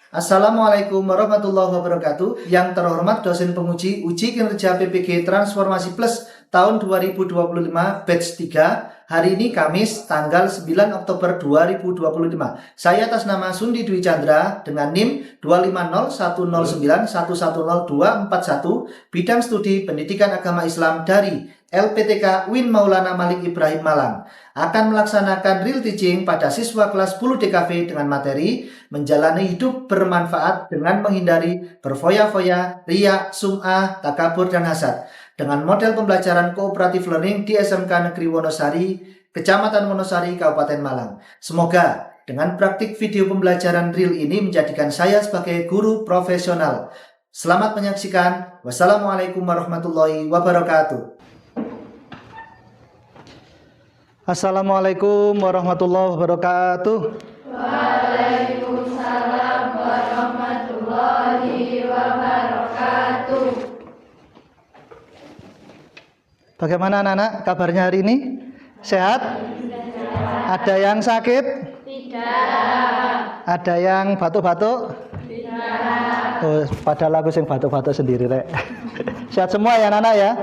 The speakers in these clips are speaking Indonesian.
Assalamualaikum warahmatullahi wabarakatuh. Yang terhormat dosen penguji uji kinerja PPG Transformasi Plus tahun 2025 batch 3. Hari ini Kamis tanggal 9 Oktober 2025. Saya atas nama Sundi Dwi Chandra dengan NIM 2501091100241 bidang studi Pendidikan Agama Islam dari LPTK Win Maulana Malik Ibrahim Malang akan melaksanakan real teaching pada siswa kelas 10 DKV dengan materi menjalani hidup bermanfaat dengan menghindari berfoya-foya, riya, sum'ah, takabur, dan hasad dengan model pembelajaran kooperatif learning di SMK Negeri Wonosari, Kecamatan Wonosari, Kabupaten Malang. Semoga dengan praktik video pembelajaran real ini menjadikan saya sebagai guru profesional. Selamat menyaksikan. Wassalamualaikum warahmatullahi wabarakatuh. Assalamualaikum warahmatullahi wabarakatuh. Waalaikumsalam warahmatullahi wabarakatuh. Bagaimana anak-anak kabarnya hari ini? Sehat? Ada yang sakit? Tidak. Ada yang batuk-batuk? Tidak. Oh, padahal aku sing batuk-batuk sendiri, Rek. Sehat semua ya anak-anak ya?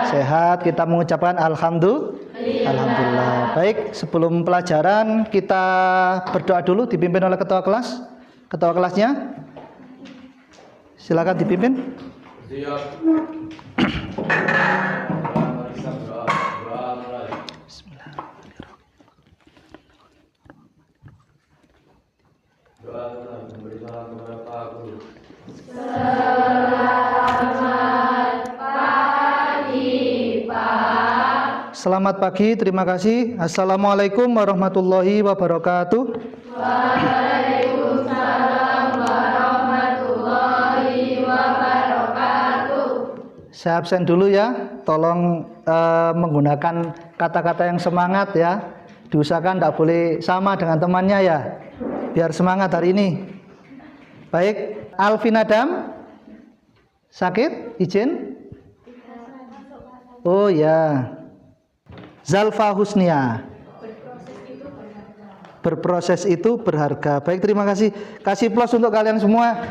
Sehat. Kita mengucapkan Alhamdulillah. Baik, sebelum pelajaran kita berdoa dulu dipimpin oleh ketua kelas. Ketua kelasnya silakan dipimpin. Selamat pagi, terima kasih. Assalamualaikum warahmatullahi wabarakatuh. Waalaikumsalam warahmatullahi wabarakatuh. Saya absen dulu ya. Tolong menggunakan kata-kata yang semangat ya. Diusahakan tidak boleh sama dengan temannya ya. Biar semangat hari ini. Baik, Alvin Adam. Sakit? Izin? Oh ya. Zalfa Husnia. Berproses itu berharga. Baik, terima kasih. Kasih plus untuk kalian semua.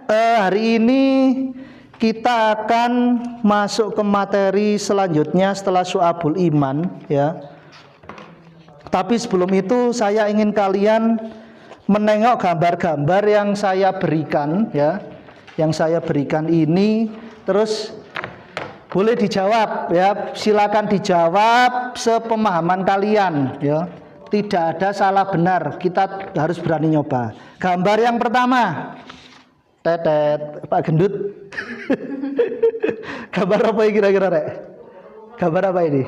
Hari ini kita akan masuk ke materi selanjutnya setelah Syu'abul Iman ya. Tapi sebelum itu saya ingin kalian menengok gambar-gambar yang saya berikan ya. Yang saya berikan ini terus boleh dijawab ya, silakan dijawab sepemahaman kalian ya. Tidak ada salah benar, kita harus berani nyoba. Gambar yang pertama, tetet, Pak Gendut. Gambar apa ini kira-kira, Rek? Gambar apa ini?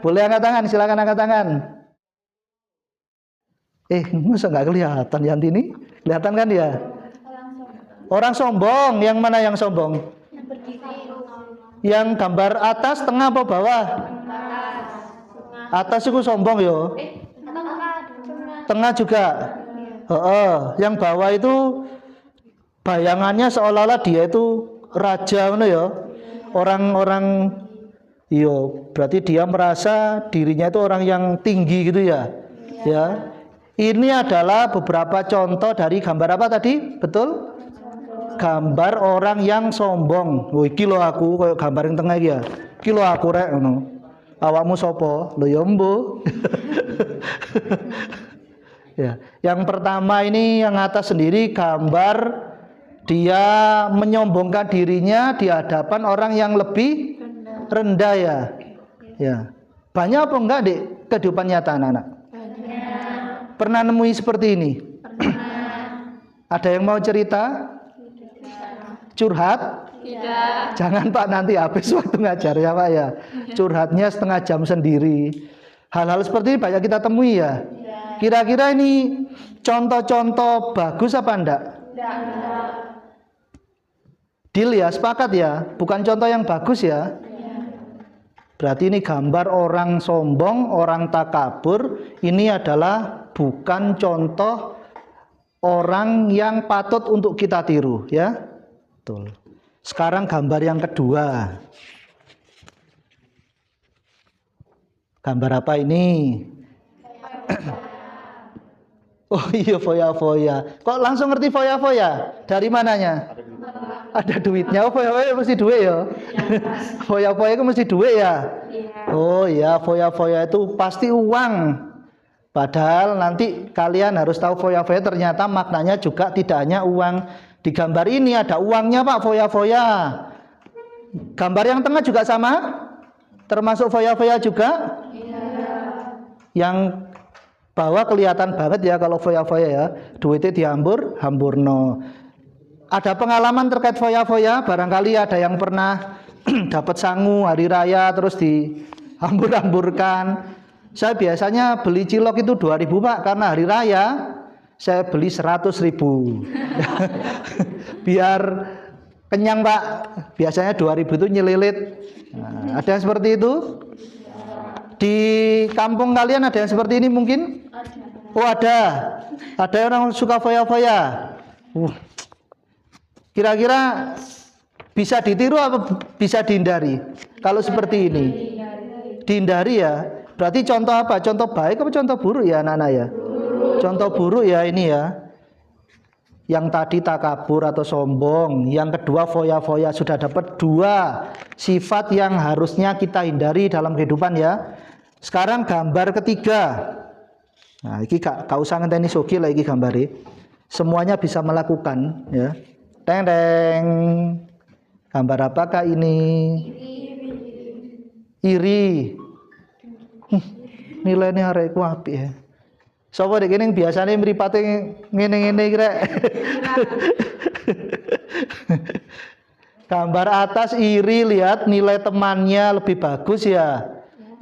Boleh angkat tangan, silakan angkat tangan. Masa nggak kelihatan Yanti ini? Kelihatan kan ya? Orang sombong, yang mana yang sombong? Yang gambar atas, tengah apa bawah? Atas itu sombong yo. Tengah juga. Yang bawah itu bayangannya seolah-olah dia itu raja ngono ya. Orang-orang yo, berarti dia merasa dirinya itu orang yang tinggi gitu ya. Ya. Ini adalah beberapa contoh dari gambar apa tadi? Betul? Gambar orang yang sombong. Woi, iki lho aku koyo gambar yang tengah iki ya. Iki lho aku rek ngono. Awakmu sapa? Lho ya mbo. Ya, yang pertama ini yang atas sendiri gambar dia menyombongkan dirinya di hadapan orang yang lebih rendah ya. Ya. Banyak apa enggak di kehidupan nyata anak-anak? Banyak. Pernah nemui seperti ini? Pernah. Ada yang mau cerita? Curhat? Tidak. Jangan Pak, nanti habis waktu ngajar ya Pak ya. Curhatnya setengah jam sendiri. Hal-hal seperti ini banyak kita temui ya. Kira-kira ini contoh-contoh bagus apa enggak? Tidak. Deal ya, sepakat ya. Bukan contoh yang bagus ya. Berarti ini gambar orang sombong, orang takabur. Ini adalah bukan contoh orang yang patut untuk kita tiru ya. Betul. Sekarang gambar yang kedua. Gambar apa ini? Oh iya, foya-foya. Kok langsung ngerti foya-foya? Dari mananya? Ada duitnya. Oh, foya-foya mesti duit ya. Foya-foya itu mesti duit ya. Oh iya, foya-foya itu pasti uang. Padahal nanti kalian harus tahu foya-foya ternyata maknanya juga tidak hanya uang. Di gambar ini ada uangnya Pak, foya-foya. Gambar yang tengah juga sama? Termasuk foya-foya juga? Yang bawah kelihatan banget ya kalau foya-foya ya. Duitnya dihambur, hamburno. Ada pengalaman terkait foya-foya? Barangkali ada yang pernah dapat sangu hari raya terus dihambur-hamburkan. Saya biasanya beli cilok itu 2.000 Pak, karena hari raya saya beli 100.000. Biar kenyang Pak. Biasanya 2.000 itu nyelilit. Nah, ada yang seperti itu? Di kampung kalian ada yang seperti ini mungkin? Oh ada. Ada orang suka foya-foya. Kira-kira bisa ditiru apa bisa dihindari? Kalau seperti ini dihindari ya. Berarti contoh apa? Contoh baik apa contoh buruk ya anak-anak ya? Contoh buruk ya ini ya. Yang tadi takabur atau sombong, yang kedua foya-foya. Sudah dapat 2 sifat yang harusnya kita hindari dalam kehidupan ya. Sekarang gambar ketiga. Nah, ini gak usah ngenteni sogi lah ini gambari. Semuanya bisa melakukan ya. Teng teng. Gambar apakah ini? Iri. Nilainya arekku apik ya. Sapa dek kene biasane mripate ngene-ngene kira. Gambar atas iri, lihat nilai temannya lebih bagus ya.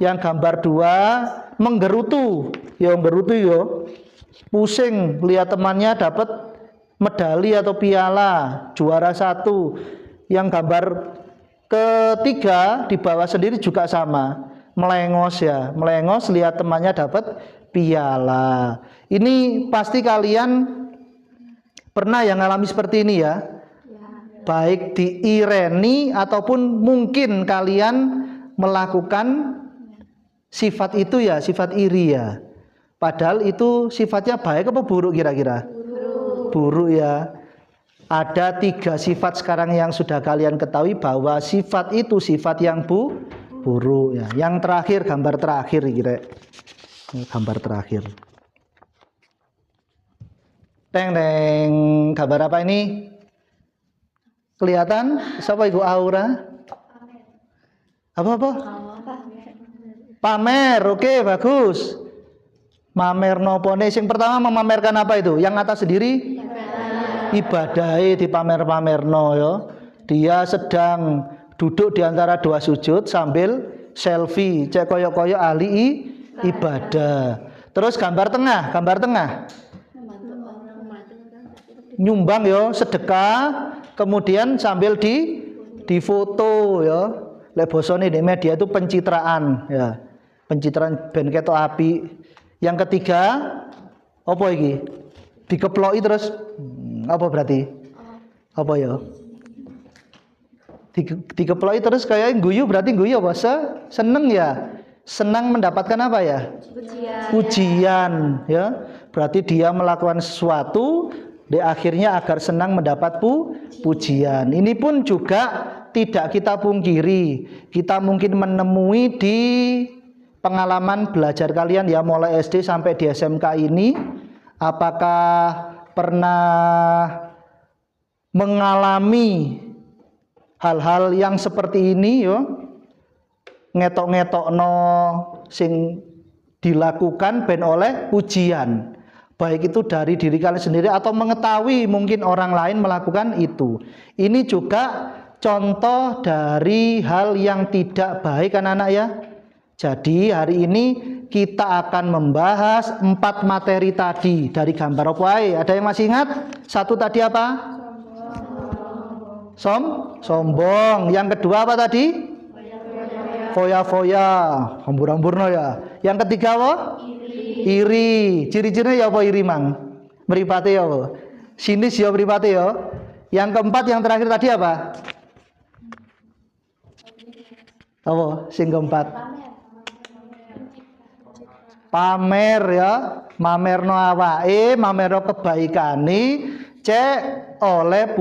Yang gambar 2 menggerutu. Ya menggerutu yo. Pusing lihat temannya dapat medali atau piala, juara 1. Yang gambar ketiga di bawah sendiri juga sama. Melengos ya, melengos lihat temannya dapat piala. Ini pasti kalian pernah yang ngalami seperti ini ya. Baik diireni ataupun mungkin kalian melakukan sifat itu ya, sifat iri ya. Padahal itu sifatnya baik apa buruk kira-kira? Buruk ya. Ada 3 sifat sekarang yang sudah kalian ketahui bahwa sifat itu sifat yang buruk ya. Yang terakhir, gambar terakhir kira. Gambar terakhir. Teng teng. Gambar apa ini? Kelihatan? Siapa itu aura? Apa? Pamer. Oke, bagus. Mamer nopone. Yang pertama memamerkan apa itu? Yang atas sendiri? Ibadai di pamer-pamerno ya. Dia sedang duduk di antara 2 sujud sambil selfie, cek koyok-koyok ahli ibadah. Terus gambar tengah. Nyumbang yo, sedekah, kemudian sambil difoto ya. Lek bosone di media itu pencitraan ya. Pencitraan ben ketok api. Yang ketiga apa iki? Dikeploki terus apa berarti? Apa ya? Dikeploki terus kayak guyu, berarti guyu apa? Seneng ya. Senang mendapatkan apa ya? Pujian ya. Berarti dia melakukan sesuatu di akhirnya agar senang mendapat pujian. Ini pun juga tidak kita pungkiri. Kita mungkin menemui di pengalaman belajar kalian ya, mulai SD sampai di SMK ini. Apakah pernah mengalami hal-hal yang seperti ini yo? Ngetok-ngetokno sing dilakukan ben oleh pujian, baik itu dari diri kalian sendiri atau mengetahui mungkin orang lain melakukan itu. Ini juga contoh dari hal yang tidak baik anak-anak ya. Jadi hari ini kita akan membahas 4 materi tadi dari gambar apa ae. Ada yang masih ingat? 1 tadi apa? Sombong. Yang kedua apa tadi? Foya-foya, hambur-hamburno ya. Yang ketiga apa? Iri. Ciri-cirinya ya apa iri mang? Mripate ya apa? Sinis ya mripate ya. Yang keempat yang terakhir tadi apa? Apa? Sing keempat. pamer ya, mamerno awake, mamerno kebaikane, cek oleh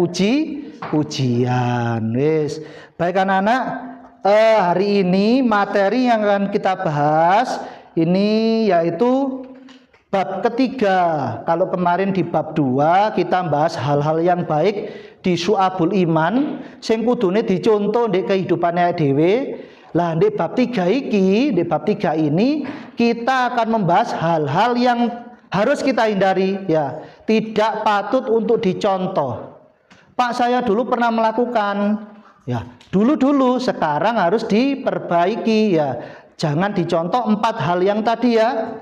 pujian. Wis, baik anak-anak, hari ini materi yang akan kita bahas ini yaitu bab ketiga. Kalau kemarin di bab 2 kita bahas hal-hal yang baik di Syu'abul Iman sing kudune dicontoh di kehidupane dhewe. Lah di bab 3 iki, di bab 3 ini kita akan membahas hal-hal yang harus kita hindari ya, tidak patut untuk dicontoh. Pak, saya dulu pernah melakukan. Ya, dulu, sekarang harus diperbaiki ya. Jangan dicontoh 4 hal yang tadi ya.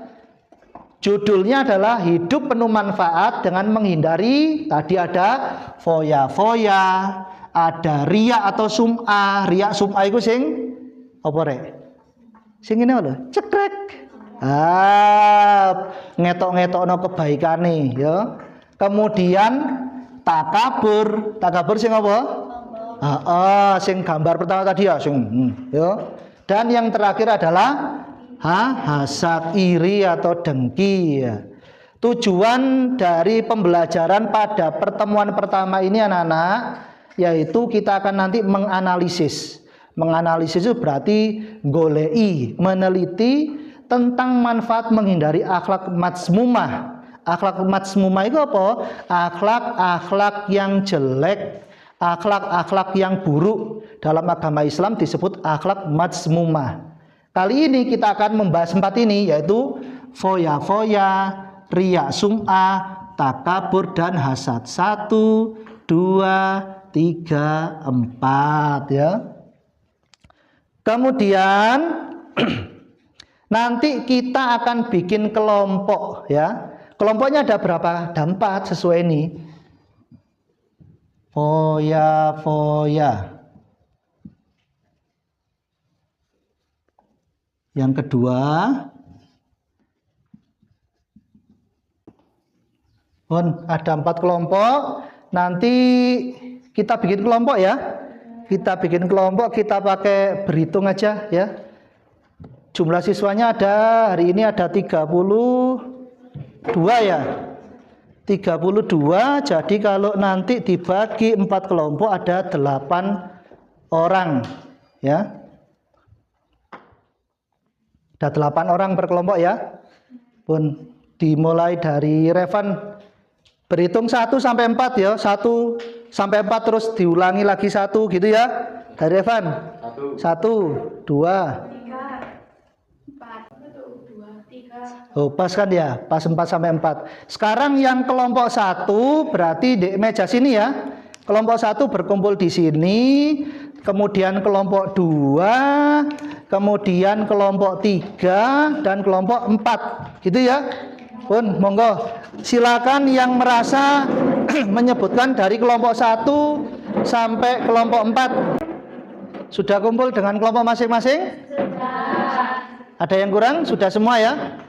Judulnya adalah hidup penuh manfaat dengan menghindari, tadi ada foya-foya, ada riya atau sum'ah. Riya sum'ah itu sing apa rek? Sing ngene lho, cekrek. Ngetok-ngetokno kebaikane ya. Kemudian takabur. Takabur sing apa? Sing gambar pertama tadi ya, sing ya. Dan yang terakhir adalah hasad, iri atau dengki ya. Tujuan dari pembelajaran pada pertemuan pertama ini anak-anak yaitu kita akan nanti menganalisis. Menganalisis itu berarti golei, meneliti tentang manfaat menghindari akhlak matsmumah. Akhlak matsmumah itu apa? Akhlak-akhlak yang jelek, akhlak-akhlak yang buruk. Dalam agama Islam disebut akhlak matsmumah. Kali ini kita akan membahas 4 ini yaitu foya-foya, riya sum'ah, takabur dan hasad. 1, 2, 3, 4 ya. Kemudian nanti kita akan bikin kelompok ya. Kelompoknya ada berapa? Ada 4 sesuai ini. Foya-foya. Yang kedua, ada 4 kelompok. Nanti kita bikin kelompok ya. Kita bikin kelompok, kita pakai berhitung aja ya. Jumlah siswanya hari ini ada 32 ya. 32, jadi kalau nanti dibagi 4 kelompok ada 8 orang ya. Ada 8 orang per kelompok ya. Pun dimulai dari Revan berhitung 1 sampai 4 ya. 1 sampai 4 terus diulangi lagi 1 gitu ya. Dari Revan 1, 2, 3. Oh, pas kan ya? Pas 4 sampai 4. Sekarang yang kelompok 1 berarti di meja sini ya. Kelompok 1 berkumpul di sini. Kemudian kelompok 2, kemudian kelompok 3 dan kelompok 4. Gitu ya. Pun monggo silakan yang merasa menyebutkan dari kelompok 1 sampai kelompok 4. Sudah kumpul dengan kelompok masing-masing? Sudah. Ada yang kurang? Sudah semua ya?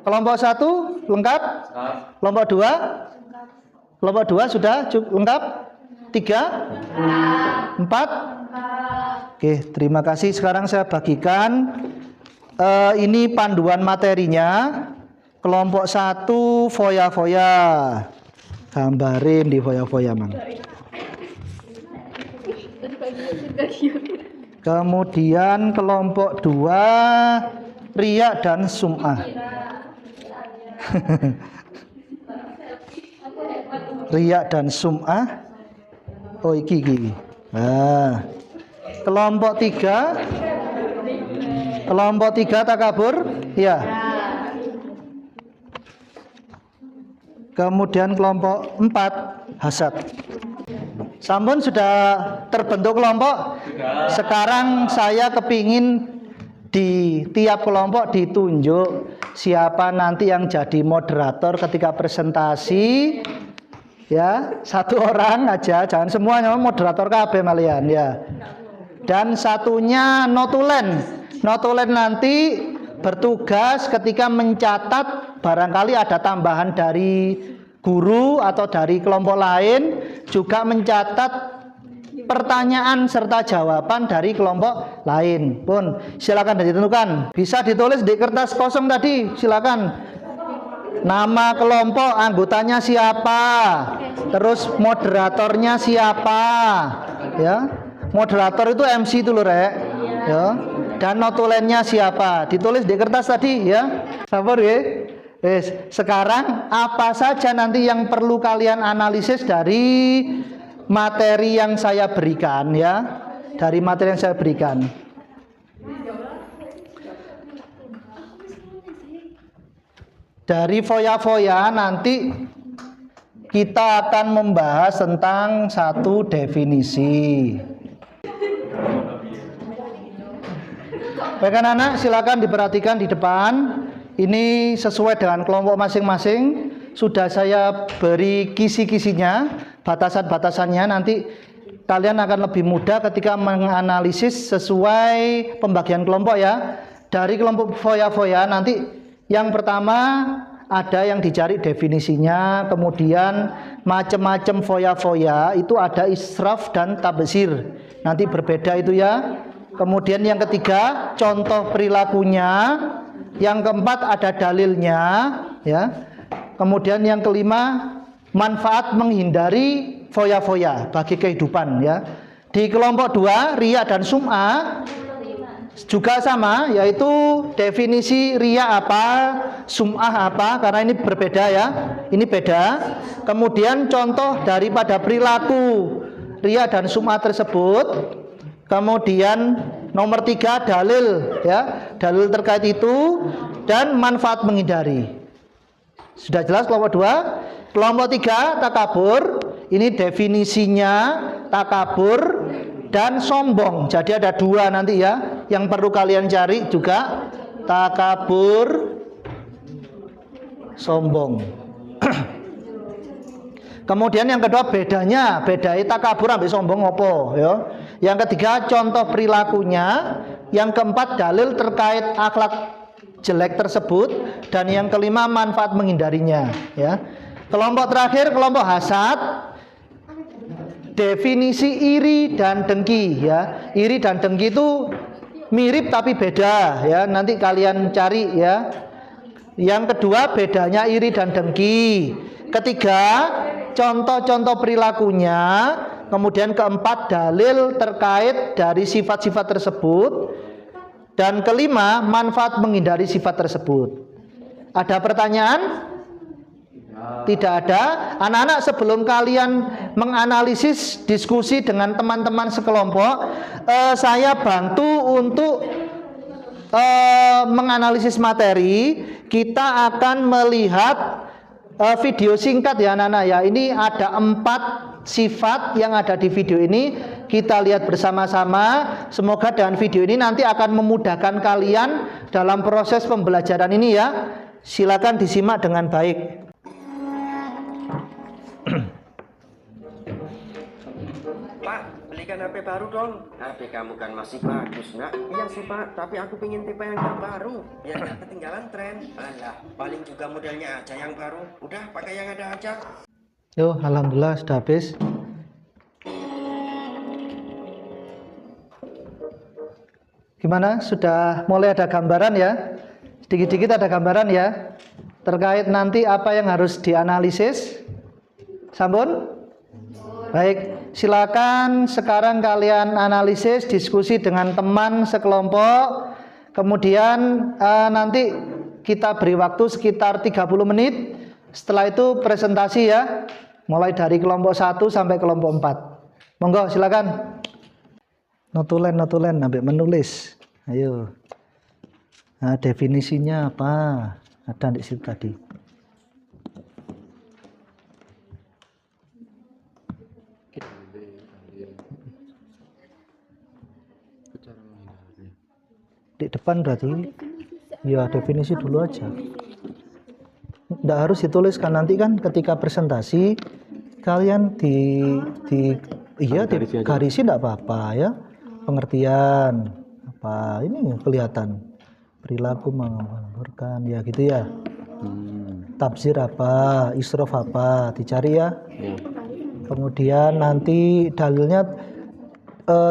Kelompok 1 lengkap? Kelompok 2? Kelompok 2 sudah lengkap? 3? 4? Oke, terima kasih. Sekarang saya bagikan ini panduan materinya. Kelompok 1 foya-foya. Gambarin di foya-foya, Mang. Kemudian kelompok 2 riya dan sum'ah. Riya dan sum'ah. Oh iki. Nah. Kelompok 3. Kelompok 3 takabur. Ya. Kemudian kelompok 4 hasad. Sampun sudah terbentuk kelompok. Sekarang saya kepingin di tiap kelompok ditunjuk siapa nanti yang jadi moderator ketika presentasi. Ya, 1 orang aja, jangan semuanya moderator KB malian ya. Dan satunya notulen. Notulen nanti bertugas ketika mencatat barangkali ada tambahan dari guru atau dari kelompok lain juga mencatat pertanyaan serta jawaban dari kelompok lain. Pun silakan ditentukan. Bisa ditulis di kertas kosong tadi, silakan. Nama kelompok, anggotanya siapa? Terus moderatornya siapa? Ya. Moderator itu MC itu loh, Rek. Ya. Dan notulennya siapa? Ditulis di kertas tadi ya. Sabar ya. Sekarang apa saja nanti yang perlu kalian analisis dari materi yang saya berikan ya. Dari materi yang saya berikan. Dari foya-foya nanti kita akan membahas tentang satu definisi. Baik anak-anak, silakan diperhatikan di depan. Ini sesuai dengan kelompok masing-masing. Sudah saya beri kisi-kisinya, batasan-batasannya. Nanti kalian akan lebih mudah ketika menganalisis sesuai pembagian kelompok ya. Dari kelompok foya-foya nanti yang pertama ada yang dicari definisinya. Kemudian macam-macam foya-foya itu ada israf dan tabzir. Nanti berbeda itu ya. Kemudian yang ketiga contoh perilakunya. Yang keempat ada dalilnya ya. Kemudian yang kelima manfaat menghindari foya-foya bagi kehidupan ya. Di kelompok 2 riya dan sum'ah juga sama, yaitu definisi riya apa, sum'ah apa, karena ini berbeda ya. Ini beda. Kemudian contoh daripada perilaku riya dan sum'ah tersebut. Kemudian nomor 3 dalil ya, dalil terkait itu dan manfaat menghindari. Sudah jelas kelompok 2. Kelompok 3 takabur. Ini definisinya takabur dan sombong. Jadi ada 2 nanti ya yang perlu kalian cari juga, takabur, sombong. Kemudian yang kedua bedanya, bedai takabur ambil sombong apa ya. Yang ketiga contoh perilakunya, yang keempat dalil terkait akhlak jelek tersebut, dan yang kelima manfaat menghindarinya ya. Kelompok terakhir kelompok hasad. Definisi iri dan dengki ya. Iri dan dengki itu mirip tapi beda ya. Nanti kalian cari ya. Yang kedua bedanya iri dan dengki. Ketiga contoh-contoh perilakunya. Kemudian keempat dalil terkait dari sifat-sifat tersebut. Dan kelima manfaat menghindari sifat tersebut. Ada pertanyaan? Tidak ada. Anak-anak, sebelum kalian menganalisis diskusi dengan teman-teman sekelompok, saya bantu untuk menganalisis materi. Kita akan melihat video singkat ya anak-anak ya. Ini ada 4 sifat yang ada di video ini. Kita lihat bersama-sama. Semoga dengan video ini nanti akan memudahkan kalian dalam proses pembelajaran ini ya. Silakan disimak dengan baik. Pak, belikan HP baru dong. HP kamu kan masih bagus, nak. Iya sih, Pak, tapi aku pengen tipe yang terbaru, biar gak ketinggalan tren. Alah, paling juga modelnya aja yang baru. Udah, pakai yang ada aja. Yo, alhamdulillah sudah habis. Gimana? Sudah mulai ada gambaran ya? Sedikit-sedikit ada gambaran ya? Terkait nanti apa yang harus dianalisis? Sampun? Baik, silakan sekarang kalian analisis, diskusi dengan teman sekelompok. Kemudian nanti kita beri waktu sekitar 30 menit. Setelah itu presentasi ya. Mulai dari kelompok 1 sampai kelompok 4. Monggo silakan. Notulen sampai menulis. Ayo. Nah, definisinya apa? Ada di situ tadi. Di depan berarti ya definisi dulu aja. Tidak harus dituliskan, nanti kan ketika presentasi kalian garisi tidak apa-apa ya. Pengertian apa ini kelihatan, perilaku mengaburkan ya gitu ya. Tafsir apa, israf apa, dicari ya. Kemudian nanti dalilnya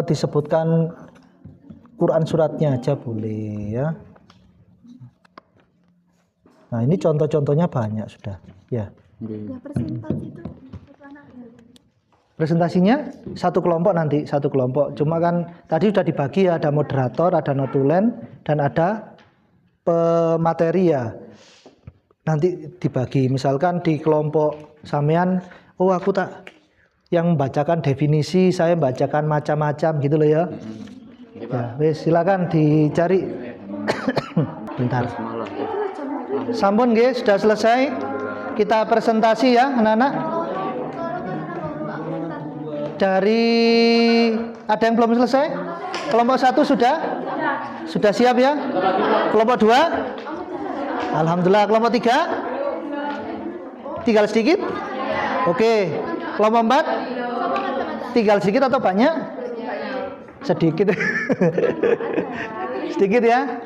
disebutkan Quran suratnya aja boleh ya. Nah, ini contoh-contohnya banyak sudah. Ya. Presentasinya satu kelompok nanti, satu kelompok. Cuma kan tadi sudah dibagi ya, ada moderator, ada notulen, dan ada pemateri ya. Nanti dibagi, misalkan di kelompok sampean, oh aku tak yang membacakan definisi, saya membacakan macam-macam gitu loh ya. Ya, wes silakan dicari. Bentar. Sampun nggih, sudah selesai. Kita presentasi ya, anak-anak. Dari ada yang belum selesai? Kelompok 1 sudah? Sudah siap ya? Kelompok 2? Alhamdulillah. Kelompok 3? Tinggal sedikit? Oke. Kelompok 4? Tinggal sedikit atau banyak? Sedikit. Sedikit ya?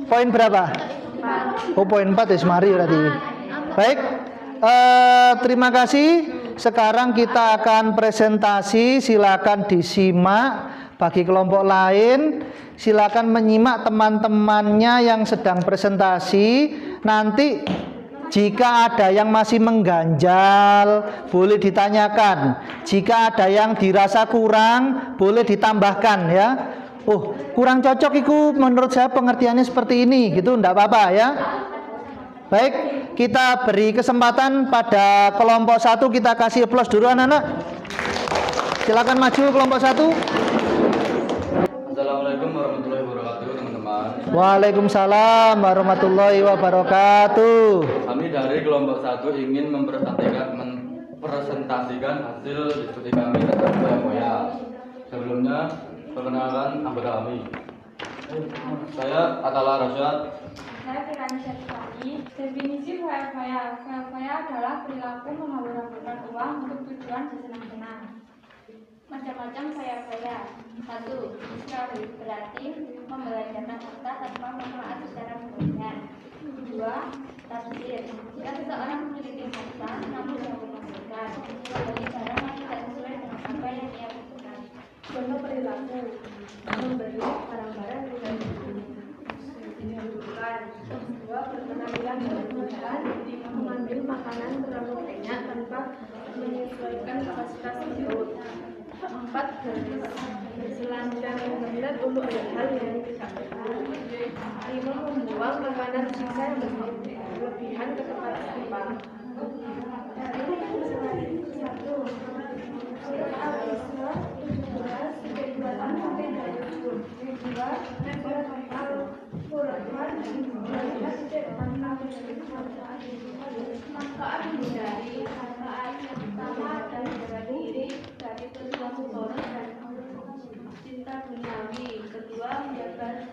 Poin berapa? Oh, poin 4 ya, semari berarti. Baik. Terima kasih. Sekarang kita akan presentasi, silakan disimak. Bagi kelompok lain, silakan menyimak teman-temannya yang sedang presentasi. Nanti jika ada yang masih mengganjal, boleh ditanyakan. Jika ada yang dirasa kurang, boleh ditambahkan ya. Oh, kurang cocok itu menurut saya pengertiannya seperti ini, gitu, enggak apa-apa ya. Baik, kita beri kesempatan pada kelompok 1, kita kasih aplaus dulu anak-anak. Silakan maju kelompok 1. Assalamualaikum warahmatullahi wabarakatuh teman-teman. Waalaikumsalam warahmatullahi wabarakatuh. Kami dari kelompok 1 ingin mempresentasikan hasil diskusi kami tentang foya-foya. Sebelumnya, perkenalkan anggota kami. Saya Atala Rasyad. Saya Firani Syarifani. Definisi foya-foya. Foya-foya adalah perilaku menghambur-hamburkan uang untuk tujuan bersenang-senang. Macam-macam foya-foya. 1. Diskal, berarti membelanjakan harta tanpa manfaat secara berlebihan. 2. Taksir, jika seseorang memiliki harta namun menghambur-hamburkan, membeli barang yang tidak sesuai dengan apa yang ia butuhkan. Contoh perilaku: membeli barang-barang yang tidak dibutuhkan. 2. Berpenampilan berlebihan, mengambil makanan terlalu banyak tanpa menyesuaikan kapasitas perut. 4. Berselancar menghindar untuk hal-hal yang tidak perlu. 5. Membuang makanan sisa yang berlebihan ke tempat sampah. Manfaat menghindari manfaat yang pertama dan jaga diri dari perilaku boros dan cinta duniawi. Kedua, menjaga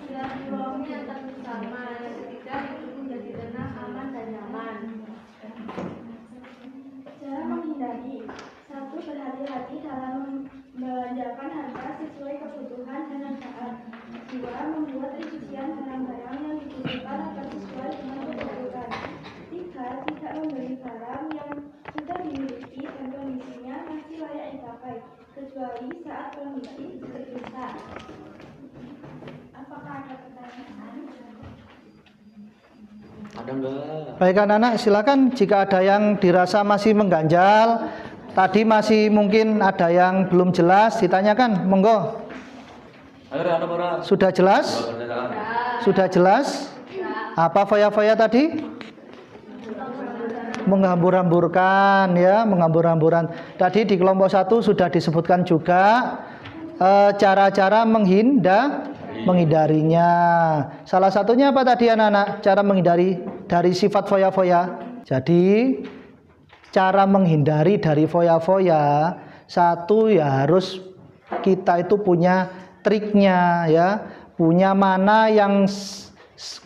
silaturahmi antar sesama. Yang ketiga, hidup menjadi tenang, aman dan nyaman. Cara menghindari: 1. Berhati-hati dalam membelanjakan harta sesuai kebutuhan dan manfaat. 2. Membuat rincian barang-barang yang dibutuhkan agar sesuai dengan kebutuhan. 3. Tidak membeli barang yang sudah dimiliki dan kondisinya masih layak dipakai, kecuali saat kondisi terdesak. Apakah ada pertanyaan? Ada enggak? Baik anak-anak, silakan jika ada yang dirasa masih mengganjal, tadi masih mungkin ada yang belum jelas, ditanyakan, monggo. Ayo, ada para. Sudah jelas? Sudah jelas? Apa foya-foya tadi? Menghambur-hamburkan ya, menghambur-hamburan. Tadi di kelompok 1 sudah disebutkan juga cara-cara menghindarinya. Salah satunya apa tadi anak-anak? Cara menghindari dari sifat foya-foya. Jadi cara menghindari dari foya-foya, satu ya harus kita itu punya triknya ya, punya mana yang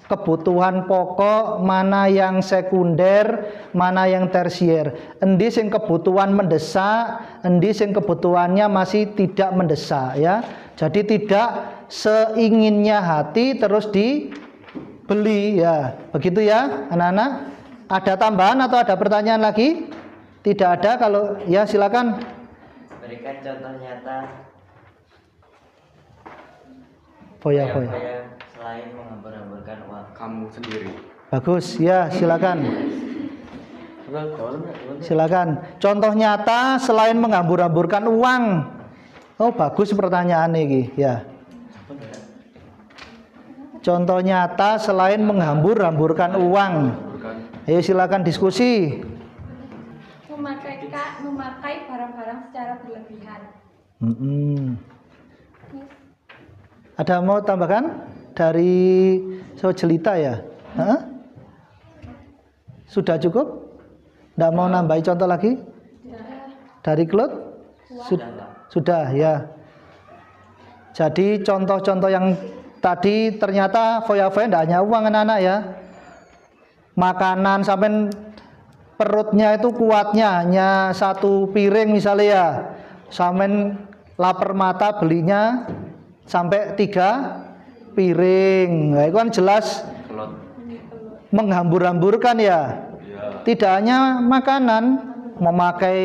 kebutuhan pokok, mana yang sekunder, mana yang tersier. Endi sing kebutuhan mendesak, endi sing kebutuhannya masih tidak mendesak ya. Jadi tidak seinginnya hati terus dibeli ya. Begitu ya anak-anak. Ada tambahan atau ada pertanyaan lagi? Tidak ada. Kalau ya silakan. Berikan contoh nyata Foya-foya. selain menghambur-hamburkan uang. Kamu sendiri. Bagus. Ya, silakan. Silakan. Contoh nyata selain menghambur-hamburkan uang. Oh, bagus pertanyaan ini. Ya. Contoh nyata selain menghambur-hamburkan uang. Ayo silakan diskusi. Memakai barang-barang secara berlebihan. Ada mau tambahkan dari Sojelita ya? Hah? Sudah cukup? Tidak mau nambahin contoh lagi? Dari Claude? Sudah ya. Jadi contoh-contoh yang tadi ternyata foya-foya tidak hanya uang anak-anak ya. Makanan sampai perutnya itu kuatnya hanya 1 piring misalnya ya. Sampai lapar mata belinya sampai 3 piring. Nah, itu kan jelas menghambur-hamburkan ya. Tidak hanya makanan, memakai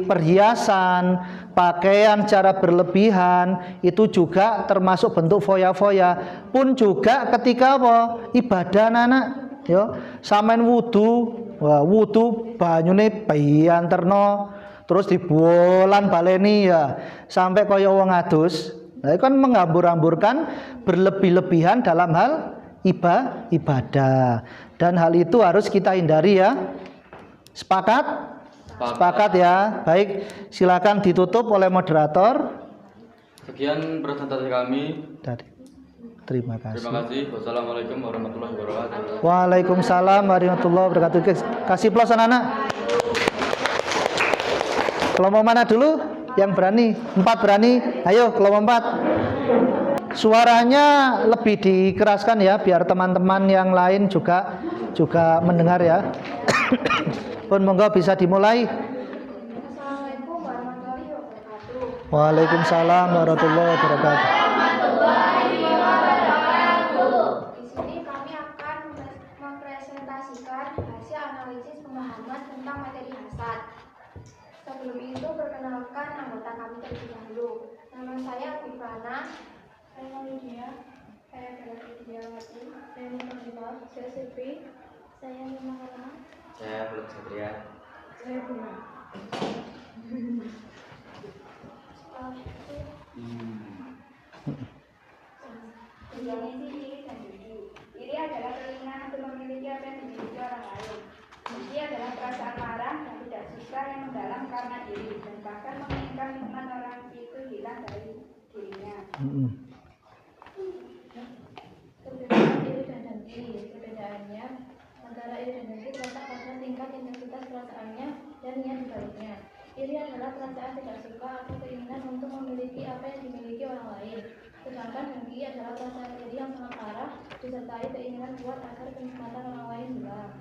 perhiasan, pakaian secara berlebihan itu juga termasuk bentuk foya-foya. Pun juga ketika apa? Ibadah anak, yo. Sampean wudu, wah wudu banyune pianterno terus dibolan baleni ya sampai kaya wong adus. Nah, itu kan menghambur-hamburkan berlebih-lebihan dalam hal ibadah. Dan hal itu harus kita hindari ya. Sepakat? Sepakat ya. Baik, silakan ditutup oleh moderator. Sekian presentasi kami. Terima kasih. Terima kasih. Wassalamualaikum warahmatullahi wabarakatuh. Waalaikumsalam warahmatullahi wabarakatuh. Kasih plus anak-anak. Kelompok mana dulu? Yang berani? 4 berani? Ayo kelompok 4. Suaranya lebih dikeraskan ya, biar teman-teman yang lain juga mendengar ya. Pun monggo bisa dimulai. Assalamualaikum warahmatullahi wabarakatuh. Waalaikumsalam warahmatullahi wabarakatuh. Di sini kami akan mempresentasikan hasil analisis pemahaman tentang materi hasad. Sebelum itu perkenalkan anggota kami terlebih dahulu. Nama saya Bifana. Saya Lydia. Saya adalah Lydia Wati. Saya Nurullah. Saya Sipri. Saya Nima Halama. Saya belum Satria. Saya Buna. Definisi diri dan diri. Diri adalah keinginan untuk memiliki apa yang dimiliki orang lain. Diri adalah perasaan marah dan tidak suka yang mendalam karena diri dan bahkan menginginkan nikmat orang itu hilang dari dirinya. Perbedaan iri dan dengki. Perbedaannya antara iri dan dengki terletak pada tingkat intensitas perasaannya dan niat dibaliknya. Iri adalah perasaan tidak suka atau keinginan untuk memiliki apa yang dimiliki orang lain. Sedangkan dengki adalah perasaan iri yang sangat parah disertai keinginan kuat agar kenikmatan orang lain hilang.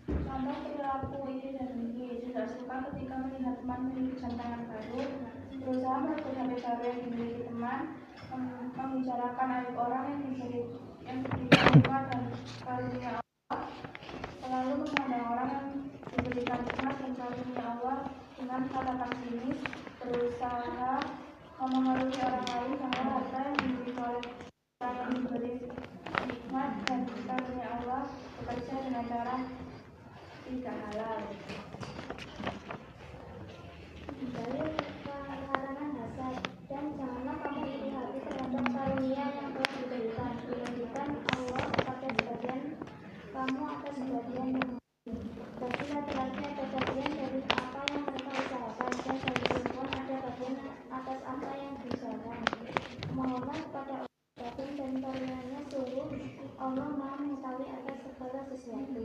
Contoh perilaku iri dan dengki. Tidak suka ketika melihat teman memiliki jam tangan baru, berusaha merebut HP baru yang dimiliki teman, membicarakan aib orang yang diberikan nikmat dan karunia Allah, selalu memandang orang yang diberikan nikmat dan karunia Allah dengan kata-kata sinis, berusaha memengaruhi orang lain bahwa harta yang dimiliki oleh orang yang diberi nikmat dan karunia Allah bekerja dengan cara tidak halal. Dalil larangan hasad. Dan janganlah kamu iri hati terhadap karunia yang telah diberikan Allah kepada sebagian kamu atas sebagian yang bagi laki-laki ada bagian dari apa yang mereka usahakan dan bagi perempuan ada bagian atas apa yang diusahakan. Mohonlah kepada Allah dan karunia-Nya sungguh Allah Maha mengetahui atas segala sesuatu.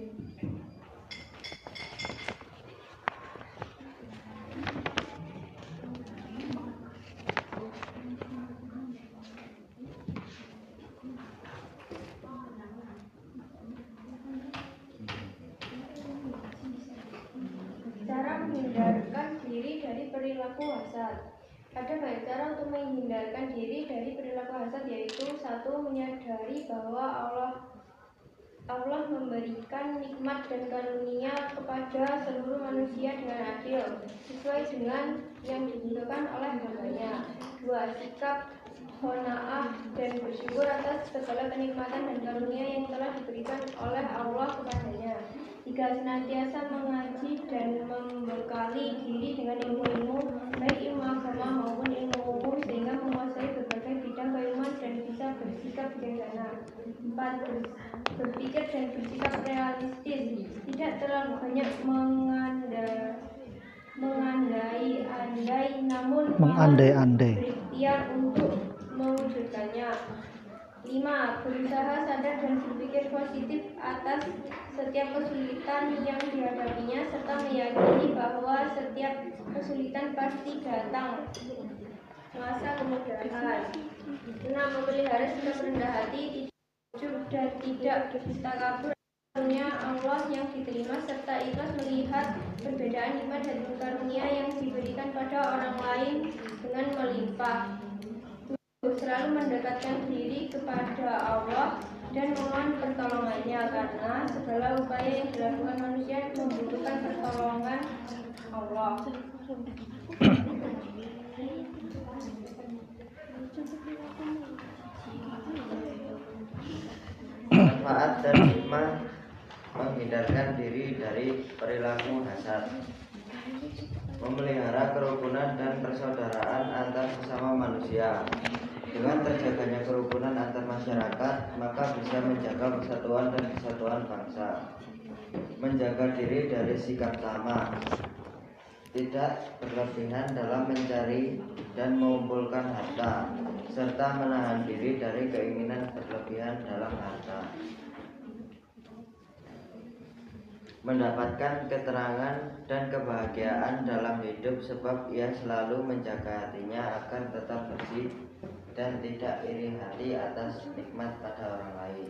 Cara menghindarkan diri dari perilaku hasad. Ada banyak cara untuk menghindarkan diri dari perilaku hasad, yaitu 1. Menyadari bahwa Allah Allah memberikan nikmat dan karunia kepada seluruh manusia dengan adil, sesuai dengan yang dibutuhkan oleh hambanya. 2. Sikap qanaah dan bersyukur atas segala kenikmatan dan karunia yang telah diberikan oleh Allah kepadanya. 3. Senantiasa mengaji dan membekali diri dengan ilmu-ilmu, baik ilmu agama maupun ilmu umum, sehingga menguasai berbagai bidang keilmuan dan bisa bersikap bijaksana. 4. Berpikir dan bersikap realistis, tidak terlalu banyak mengandai-andai, namun Mengandai-andai. berikhtiar untuk mewujudkannya. 5. Berusaha sadar dan berpikir positif atas setiap kesulitan yang dihadapinya, serta meyakini bahwa setiap kesulitan pasti datang masa kemudahan. 6. Memelihara sikap rendah hati, dan tidak takabur karunia Allah yang diterima, serta ikhlas melihat perbedaan nikmat dan karunia yang diberikan pada orang lain dengan melimpah. Selalu mendekatkan diri kepada Allah dan memohon pertolongannya, karena segala upaya yang dilakukan manusia membutuhkan pertolongan Allah. Manfaat dan hikmah menghindarkan diri dari perilaku hasad, memelihara kerukunan dan persaudaraan antar sesama manusia. Dengan terjaganya kerukunan antar masyarakat, maka bisa menjaga persatuan dan kesatuan bangsa. Menjaga diri dari sikap tamak, tidak berlebihan dalam mencari dan mengumpulkan harta, serta menahan diri dari keinginan berlebihan dalam harta. Mendapatkan keterangan dan kebahagiaan dalam hidup, sebab ia selalu menjaga hatinya agar tetap bersih dan tidak iri hati atas nikmat pada orang lain.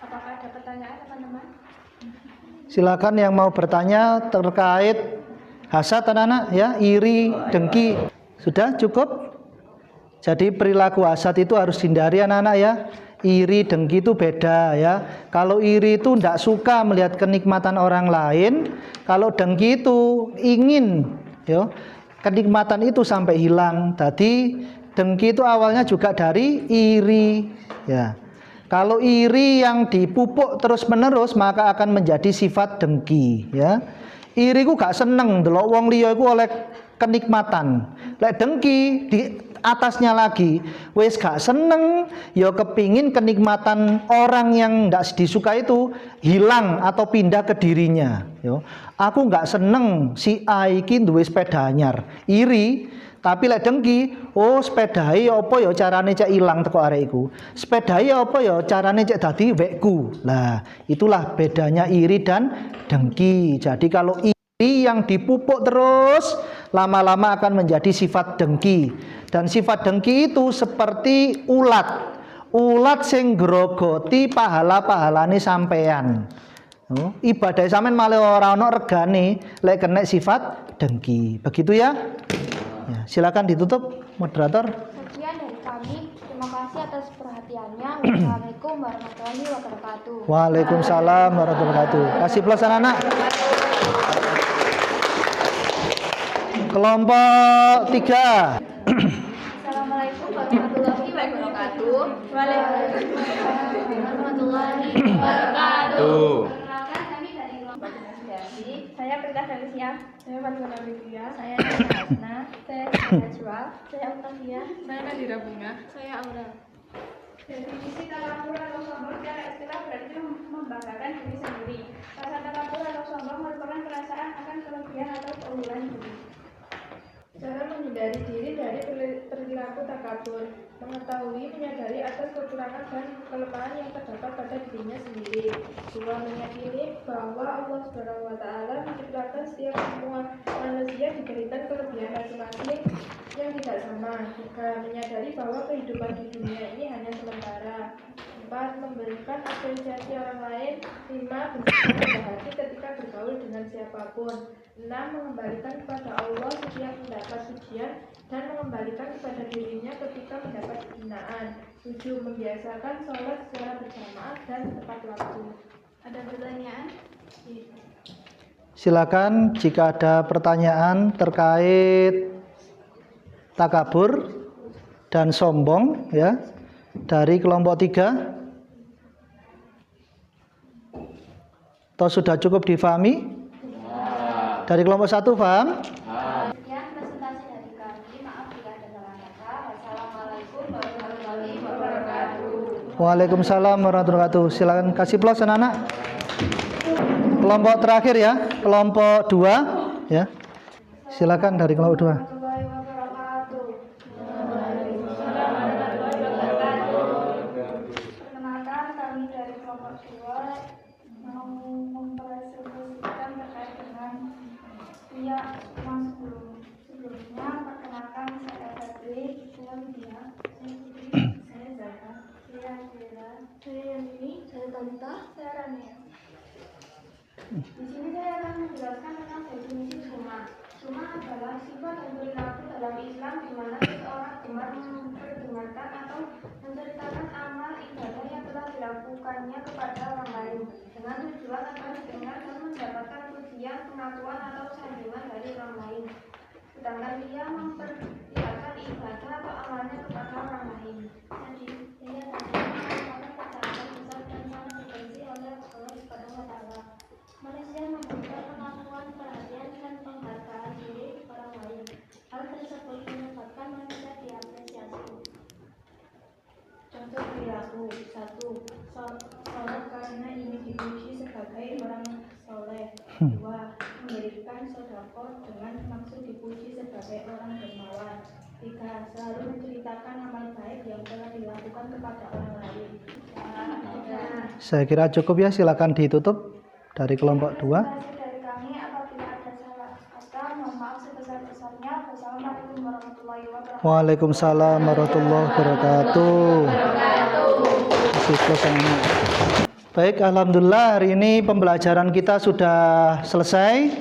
Apakah ada pertanyaan, teman-teman? Silakan yang mau bertanya terkait hasad anak-anak ya, iri, dengki. Sudah cukup? Jadi perilaku hasad itu harus dihindari anak-anak ya. Iri, dengki itu beda ya. Kalau iri itu tidak suka melihat kenikmatan orang lain. Kalau dengki itu ingin ya, kenikmatan itu sampai hilang. Tadi dengki itu awalnya juga dari iri ya. Kalau iri yang dipupuk terus-menerus, maka akan menjadi sifat dengki ya. Iri ku gak seneng delok wong liya iku oleh kenikmatan. Lek dengki di atasnya lagi wis gak seneng, ya kepingin kenikmatan orang yang ndak disuka itu hilang atau pindah ke dirinya yo. Aku gak seneng si A iki duwe sepeda anyar, iri. Tapi lek dengki, oh sepedahe apa ya carane cek ilang teko arek iku. Sepedahe apa ya carane cek dadi wekku. Lah, itulah bedanya iri dan dengki. Jadi kalau iri yang dipupuk terus, lama-lama akan menjadi sifat dengki. Dan sifat dengki itu seperti ulat. Ulat sing grogoti pahala-pahalane sampean. Oh, ibadah sampean malah ora ono regane lek kena sifat dengki. Begitu ya? Ya, silakan ditutup moderator. Sekian dari kami. Terima kasih atas perhatiannya. Wassalamualaikum warahmatullahi wabarakatuh. Waalaikumsalam warahmatullahi wabarakatuh. Kasih plus anak-anak. Kelompok 3. Assalamualaikum warahmatullahi wabarakatuh. Waalaikumsalam warahmatullahi wabarakatuh. Perkenalkan, kami dari kelompok Desviasi. Saya Prita Felicia. Saya Fatima Fitria. Saya Hasna. Saya Najwa. Saya Octavia. Saya Nadira Bunga. Saya Aura. Definisi takabur atau sombong secara istilah berarti membanggakan diri sendiri. Rasa takabur atau sombong merupakan perasaan akan kelebihan atau keunggulan diri. Cara menghindari diri dari perilaku takabur, mengetahui, menyadari atas kekurangan dan kelemahan yang terdapat pada dirinya sendiri. 2. Meyakini bahwa Allah SWT menciptakan setiap semua manusia diberikan kelebihan masing-masing yang tidak sama. 3. Menyadari bahwa kehidupan di dunia ini hanya sementara. 4. Memberikan apresiasi orang lain. 5. Bersikap rendah hati ketika bergaul dengan siapapun. 6. Mengembalikan kepada Allah setiap mendapat pujian dan mengembalikan kepada dirinya ketika mendapat hinaan. 7. Membiasakan sholat secara berjamaah dan tepat waktu. Ada pertanyaan? Silakan jika ada pertanyaan terkait takabur dan sombong ya dari kelompok 3. Atau sudah cukup difahami? Dari kelompok 1 paham? Sekian presentasi dari kami. Maaf jika ada salah kata. Wassalamualaikum warahmatullahi wabarakatuh. Waalaikumsalam warahmatullahi wabarakatuh. Silakan kasih plus anak-anak. Kelompok terakhir ya, kelompok 2 ya. Silakan dari kelompok 2. Warahmatullahi wabarakatuh. Perkenalkan, kami dari kelompok 2 mau mempresentasikan terkait dengan pihak yang sebelumnya. Perkenalkan, saya Febri, saya Dia, saya Zaka, saya Kira, saya Yani, saya Talita, saya Rania. Di sini saya akan menjelaskan tentang definisi sumah. Sumah adalah sifat dan perilaku dalam Islam di mana seseorang gemar memperdengarkan atau menceritakan amal ibadah yang telah dilakukannya kepada orang lain dengan tujuan agar didengar dan mendapatkan pujian, pengakuan atau sanjungan dari orang lain. Sedangkan dia memperlihatkan ibadah atau amalnya kepada orang lain. Jadi, dia merupakan percakapan besar dan sangat dibenci oleh Allah Subhanahu wa Ta'ala. Manusia membutuhkan pengakuan, perhatian, dan penghargaan diri orang lain. Hal tersebut menyebabkan manusia diapresiasi. Contoh perilaku 1. Sholat karena ingin dipuji sebagai orang soleh. 2. Memberikan sedekah dengan maksud dipuji sebagai orang dermawan. 3. Selalu menceritakan amal baik yang telah dilakukan kepada orang lain. Saya kira cukup ya, silakan ditutup dari kelompok 2. Dari kami, apabila ada salah kata, mohon maaf sebesar-besarnya. Wassalamualaikum warahmatullahi wabarakatuh. Waalaikumsalam warahmatullahi wabarakatuh. Baik, alhamdulillah hari ini pembelajaran kita sudah selesai.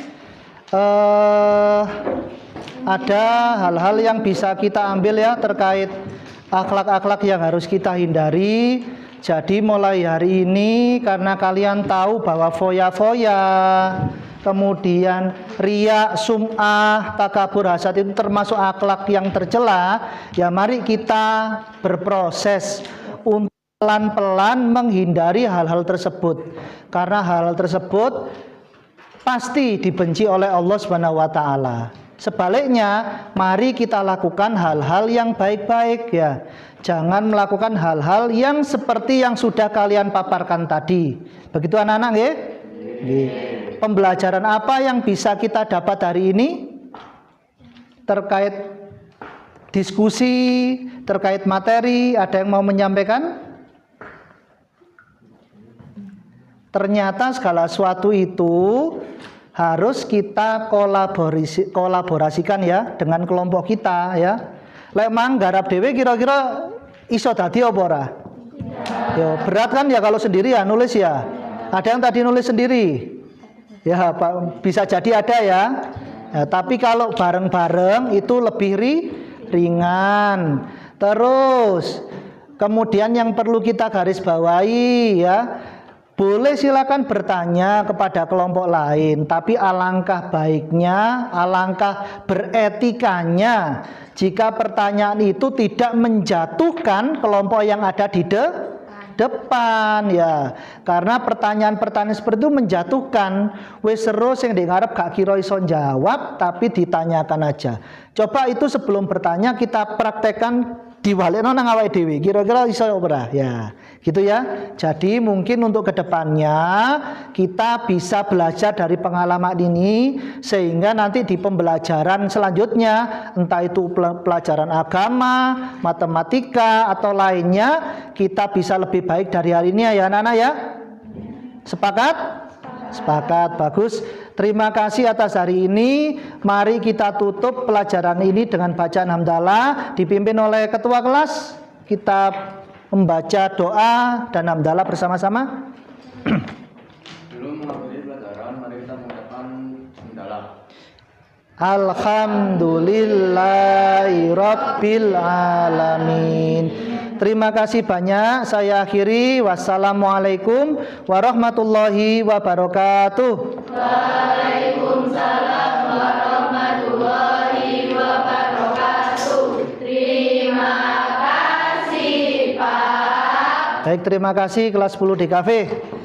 Ada hal-hal yang bisa kita ambil ya terkait akhlak-akhlak yang harus kita hindari. Jadi mulai hari ini karena kalian tahu bahwa foya-foya, kemudian riya, sum'ah, takabur, hasad itu termasuk akhlak yang tercela, ya mari kita berproses untuk pelan-pelan menghindari hal-hal tersebut. Karena hal-hal tersebut pasti dibenci oleh Allah Subhanahu wa Ta'ala. Sebaliknya, mari kita lakukan hal-hal yang baik-baik ya. Jangan melakukan hal-hal yang seperti yang sudah kalian paparkan tadi. Begitu anak-anak ya? Pembelajaran apa yang bisa kita dapat hari ini? Terkait diskusi, terkait materi, ada yang mau menyampaikan? Ternyata segala sesuatu itu harus kita kolaborasikan ya dengan kelompok kita ya. Lek mang garap dhewe kira-kira iso dadi apa ora? Ya berat kan ya kalau sendiri ya nulis ya. Ada yang tadi nulis sendiri? Ya Pak, bisa jadi ada ya. Ya tapi kalau bareng-bareng itu lebih ringan. Terus kemudian yang perlu kita garis bawahi ya, boleh silakan bertanya kepada kelompok lain, tapi alangkah baiknya, alangkah beretikanya jika pertanyaan itu tidak menjatuhkan kelompok yang ada di depan ya. Karena pertanyaan-pertanyaan seperti itu menjatuhkan. Wis seru sing ngarep gak kira iso jawab tapi ditanyakan aja. Coba itu sebelum bertanya kita praktekkan diwalikno nang awake dhewe. Kira-kira iso ora? Ya, gitu ya. Jadi mungkin untuk kedepannya kita bisa belajar dari pengalaman ini sehingga nanti di pembelajaran selanjutnya entah itu pelajaran agama, matematika atau lainnya kita bisa lebih baik dari hari ini ya anak-anak ya. Sepakat? Sepakat, bagus. Terima kasih atas hari ini. Mari kita tutup pelajaran ini dengan bacaan hamdalah dipimpin oleh ketua kelas. Kita membaca doa dan hamdalah bersama-sama. Sebelum mengakhiri pelajaran, mari kita mengucapkan hamdalah. Alhamdulillahi Rabbil Alamin. Terima kasih banyak. Saya akhiri. Wassalamualaikum warahmatullahi wabarakatuh. Waalaikumsalam warahmatullahi wabarakatuh. Terima kasih, Pak. Baik, terima kasih kelas 10 DKV.